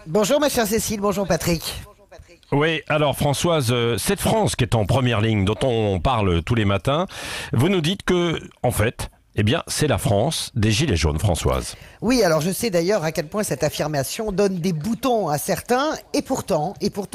Bonjour ma chère Cécile, bonjour Patrick. Oui, alors Françoise, cette France qui est en première ligne, dont on parle tous les matins, vous nous dites que, en fait, eh bien, c'est la France des Gilets jaunes, Françoise. Oui, alors je sais d'ailleurs à quel point cette affirmation donne des boutons à certains, et pourtant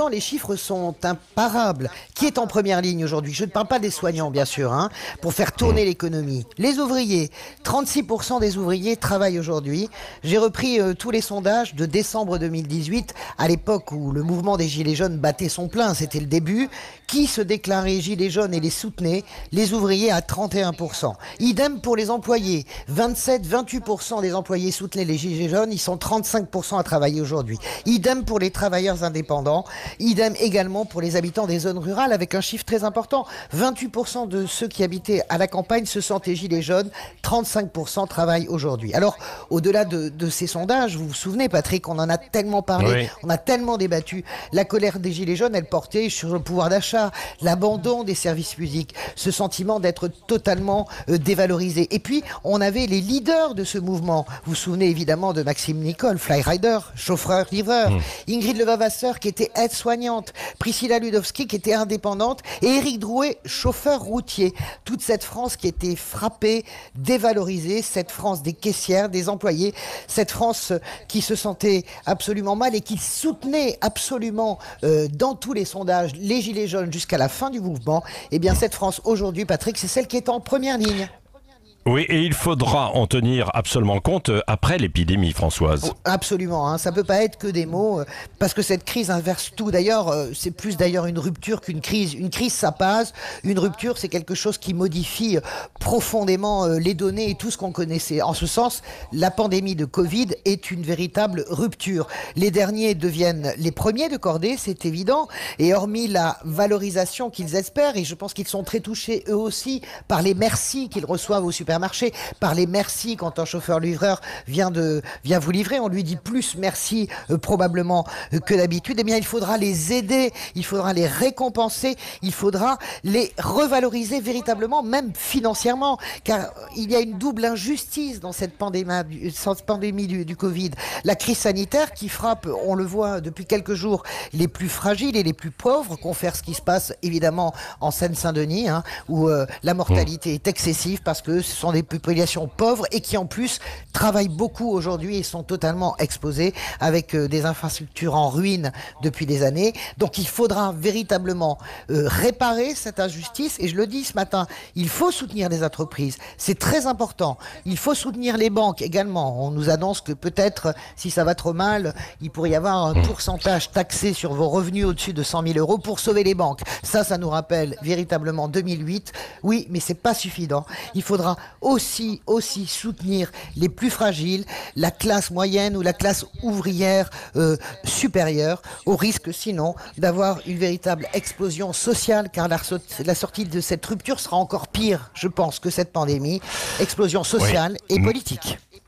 les chiffres sont imparables. Qui est en première ligne aujourd'hui? Je ne parle pas des soignants bien sûr, hein, pour faire tourner l'économie. Les ouvriers, 36% des ouvriers travaillent aujourd'hui. J'ai repris tous les sondages de décembre 2018, à l'époque où le mouvement des Gilets jaunes battait son plein, c'était le début. Qui se déclarait Gilets jaunes et les soutenait? Les ouvriers à 31%. Idem pour les employés, 27-28% des employés soutenaient les Gilets jaunes, ils sont 35% à travailler aujourd'hui. Idem pour les travailleurs indépendants, idem également pour les habitants des zones rurales, avec un chiffre très important. 28% de ceux qui habitaient à la campagne se sentaient Gilets jaunes, 35% travaillent aujourd'hui. Alors, au-delà de ces sondages, vous vous souvenez Patrick, on en a tellement parlé, Oui. on a tellement débattu. La colère des Gilets jaunes, elle portait sur le pouvoir d'achat, l'abandon des services publics, ce sentiment d'être totalement dévalorisé. Et puis, on avait les leaders de ce mouvement. Vous vous souvenez évidemment de Maxime Nicole, flyrider, chauffeur-livreur, Ingrid Levavasseur qui était aide-soignante, Priscilla Ludowski qui était indépendante et Éric Drouet, chauffeur routier. Toute cette France qui était frappée, dévalorisée, cette France des caissières, des employés, cette France qui se sentait absolument mal et qui soutenait absolument dans tous les sondages les Gilets jaunes jusqu'à la fin du mouvement. Eh bien cette France aujourd'hui, Patrick, c'est celle qui est en première ligne. Oui, et il faudra en tenir absolument compte après l'épidémie, Oh, Françoise. absolument, hein. Ça peut pas être que des mots, parce que cette crise inverse tout. D'ailleurs, c'est plus d'ailleurs une rupture qu'une crise. Une crise, ça passe. Une rupture, c'est quelque chose qui modifie profondément les données et tout ce qu'on connaissait. En ce sens, la pandémie de Covid est une véritable rupture. Les derniers deviennent les premiers de cordée, c'est évident. Et hormis la valorisation qu'ils espèrent, et je pense qu'ils sont très touchés eux aussi par les merci qu'ils reçoivent au supermarché, par les merci quand un chauffeur-livreur vient vous livrer, on lui dit plus merci probablement que d'habitude. Eh bien, il faudra les aider, il faudra les récompenser, il faudra les revaloriser véritablement, même financièrement, car il y a une double injustice dans cette pandémie du Covid. La crise sanitaire qui frappe, on le voit depuis quelques jours, les plus fragiles et les plus pauvres, confère ce qui se passe évidemment en Seine-Saint-Denis, hein, où la mortalité est excessive parce que ce sont des populations pauvres et qui en plus travaillent beaucoup aujourd'hui et sont totalement exposés avec des infrastructures en ruine depuis des années. Donc il faudra véritablement réparer cette injustice et je le dis ce matin, il faut soutenir les entreprises, c'est très important. Il faut soutenir les banques également. On nous annonce que peut-être si ça va trop mal, il pourrait y avoir un pourcentage taxé sur vos revenus au-dessus de 100 000 euros pour sauver les banques. Ça nous rappelle véritablement 2008. Oui, mais c'est pas suffisant. Il faudra aussi soutenir les plus fragiles, la classe moyenne ou la classe ouvrière supérieure, au risque sinon d'avoir une véritable explosion sociale, car la sortie de cette rupture sera encore pire, je pense, que cette pandémie. Explosion Oui. sociale et politique.